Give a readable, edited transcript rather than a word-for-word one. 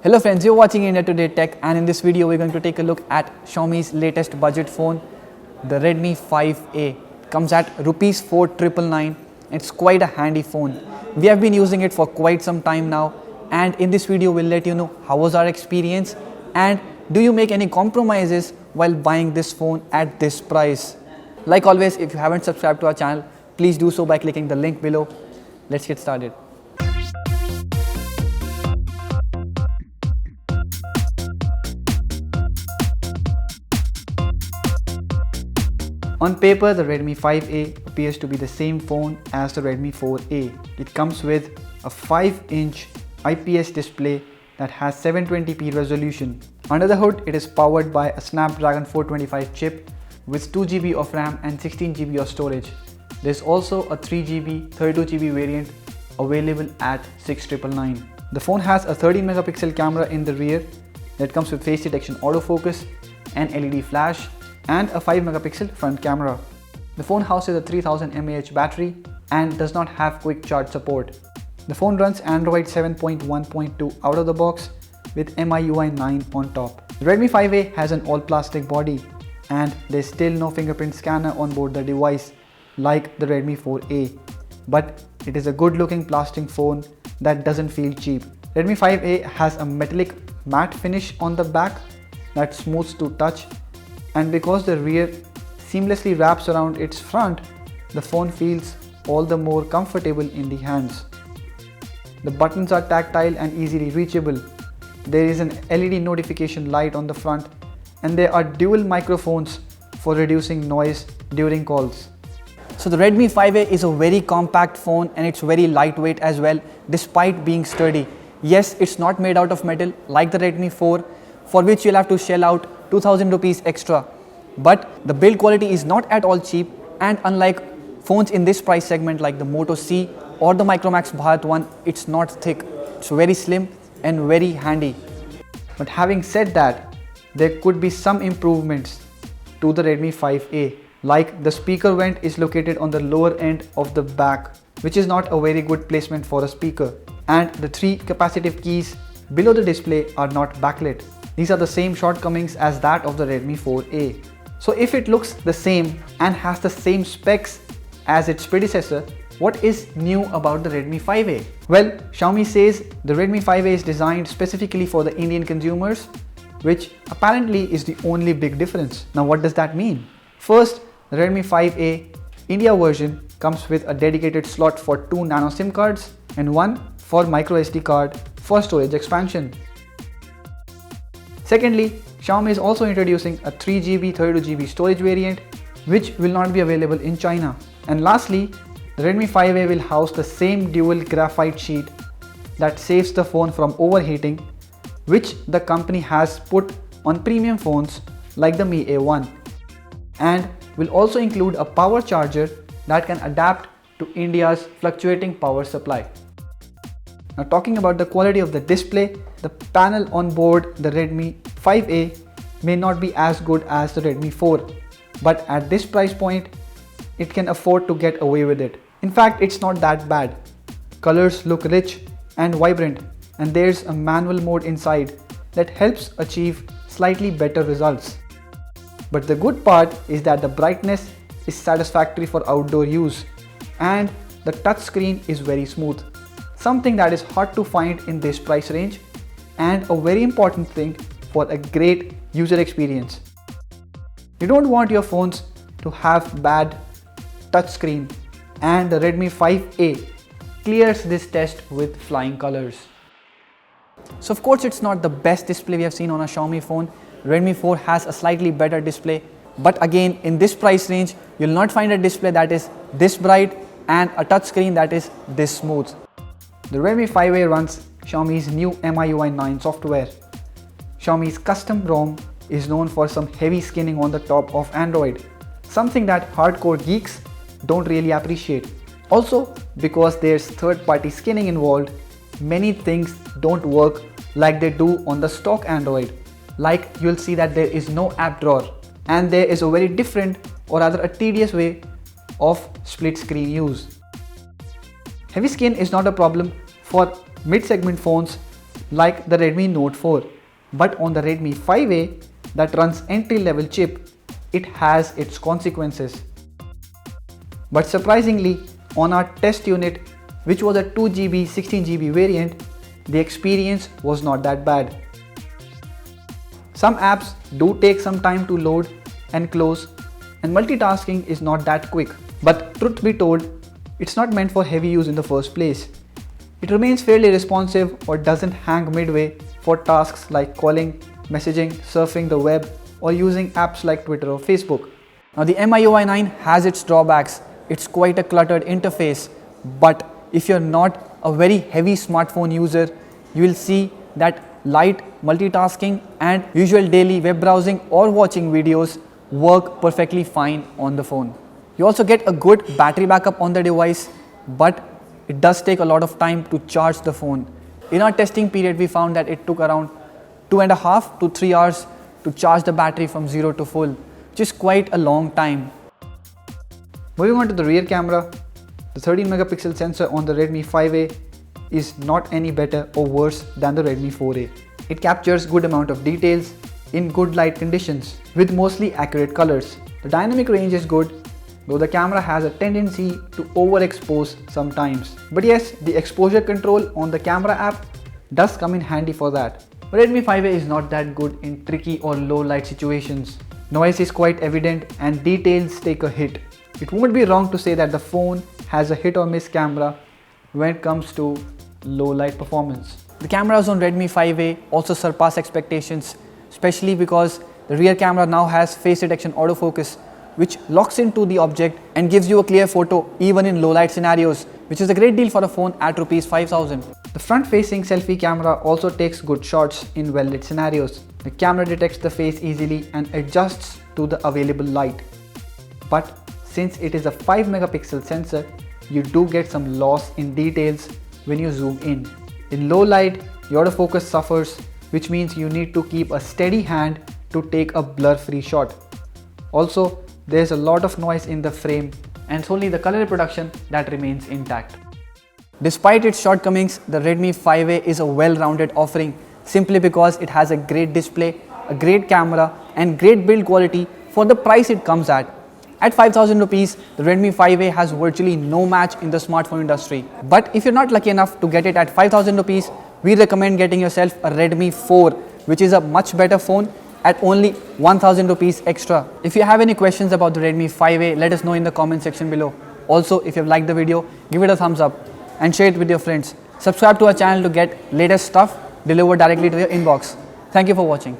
Hello friends, you're watching India Today Tech, and in this video we're going to take a look at Xiaomi's latest budget phone, the Redmi 5A. Comes at rupees 4,999. It's quite a handy phone. We have been using it for quite some time now, and in this video we'll let you know how was our experience and do you make any compromises while buying this phone at this price. Like always, if you haven't subscribed to our channel, please do so by clicking the link below. Let's get started. On paper, the Redmi 5A appears to be the same phone as the Redmi 4A. It comes with a 5-inch IPS display that has 720p resolution. Under the hood, it is powered by a Snapdragon 425 chip with 2GB of RAM and 16GB of storage. There's also a 3GB, 32GB variant available at 6,999. The phone has a 13-megapixel camera in the rear that comes with face detection autofocus and LED flash, and a 5-megapixel front camera. The phone houses a 3000 mAh battery and does not have quick charge support. The phone runs Android 7.1.2 out of the box with MIUI 9 on top. The Redmi 5A has an all-plastic body and there's still no fingerprint scanner on board the device like the Redmi 4A, but it is a good-looking plastic phone that doesn't feel cheap. Redmi 5A has a metallic matte finish on the back that's smooth to touch, and because the rear seamlessly wraps around its front, the phone feels all the more comfortable in the hands. The buttons are tactile and easily reachable. There is an LED notification light on the front, and there are dual microphones for reducing noise during calls. So the Redmi 5A is a very compact phone and it's very lightweight as well, despite being sturdy. Yes, it's not made out of metal like the Redmi 4, for which you'll have to shell out 2000 rupees extra, but the build quality is not at all cheap, and unlike phones in this price segment like the Moto C or the Micromax Bharat 1, it's not thick. It's very slim and very handy. But having said that, there could be some improvements to the Redmi 5A, like the speaker vent is located on the lower end of the back, which is not a very good placement for a speaker, and the 3 capacitive keys below the display are not backlit. These are the same shortcomings as that of the Redmi 4A. So if it looks the same and has the same specs as its predecessor, what is new about the Redmi 5A? Well, Xiaomi says the Redmi 5A is designed specifically for the Indian consumers, which apparently is the only big difference. Now what does that mean? First, the Redmi 5A India version comes with a dedicated slot for 2 nano SIM cards and 1 for micro SD card for storage expansion. Secondly, Xiaomi is also introducing a 3GB 32GB storage variant, which will not be available in China. And lastly, the Redmi 5A will house the same dual graphite sheet that saves the phone from overheating, which the company has put on premium phones like the Mi A1, and will also include a power charger that can adapt to India's fluctuating power supply. Now talking about the quality of the display, the panel on board the Redmi 5A may not be as good as the Redmi 4, but at this price point, it can afford to get away with it. In fact, it's not that bad. Colors look rich and vibrant, and there's a manual mode inside that helps achieve slightly better results. But the good part is that the brightness is satisfactory for outdoor use, and the touchscreen is very smooth. Something that is hard to find in this price range, and a very important thing for a great user experience. You don't want your phones to have bad touchscreen, and the Redmi 5A clears this test with flying colors. So of course it's not the best display we have seen on a Xiaomi phone. Redmi 4 has a slightly better display, but again in this price range you'll not find a display that is this bright and a touchscreen that is this smooth. The Redmi 5A runs Xiaomi's new MIUI 9 software. Xiaomi's custom ROM is known for some heavy skinning on the top of Android, something that hardcore geeks don't really appreciate. Also, because there's third-party skinning involved, many things don't work like they do on the stock Android. Like you'll see that there is no app drawer, and there is a very different or rather a tedious way of split screen use. Heavy skin is not a problem for mid-segment phones like the Redmi Note 4. But on the Redmi 5A that runs entry-level chip, it has its consequences. But surprisingly, on our test unit, which was a 2GB 16GB variant, the experience was not that bad. Some apps do take some time to load and close, and multitasking is not that quick. But truth be told, it's not meant for heavy use in the first place. It remains fairly responsive or doesn't hang midway for tasks like calling, messaging, surfing the web, or using apps like Twitter or Facebook. Now the MIUI 9 has its drawbacks. It's quite a cluttered interface, but if you're not a very heavy smartphone user, you will see that light multitasking and usual daily web browsing or watching videos work perfectly fine on the phone. You also get a good battery backup on the device, but it does take a lot of time to charge the phone. In our testing period, we found that it took around 2.5 to 3 hours to charge the battery from 0 to full, which is quite a long time. Moving on to the rear camera, the 13 megapixel sensor on the Redmi 5A is not any better or worse than the Redmi 4A. It captures good amount of details in good light conditions with mostly accurate colors. The dynamic range is good, though the camera has a tendency to overexpose sometimes. But yes, the exposure control on the camera app does come in handy for that. Redmi 5A is not that good in tricky or low light situations. Noise is quite evident and details take a hit. It won't be wrong to say that the phone has a hit or miss camera when it comes to low light performance. The cameras on Redmi 5A also surpass expectations, especially because the rear camera now has face detection autofocus, which locks into the object and gives you a clear photo even in low light scenarios, which is a great deal for a phone at Rs 5,000. The front facing selfie camera also takes good shots in well lit scenarios. The camera detects the face easily and adjusts to the available light. But since it is a 5 megapixel sensor, you do get some loss in details when you zoom in. In low light, your autofocus suffers, which means you need to keep a steady hand to take a blur-free shot. Also, there's a lot of noise in the frame and it's only the color reproduction that remains intact. Despite its shortcomings, the Redmi 5A is a well-rounded offering simply because it has a great display, a great camera and great build quality for the price it comes at. At 5,000 rupees, the Redmi 5A has virtually no match in the smartphone industry. But if you're not lucky enough to get it at 5,000 rupees, we recommend getting yourself a Redmi 4, which is a much better phone at only 1,000 rupees extra. If you have any questions about the Redmi 5A, let us know in the comment section below. Also, if you've liked the video, give it a thumbs up and share it with your friends. Subscribe to our channel to get latest stuff delivered directly to your inbox. Thank you for watching.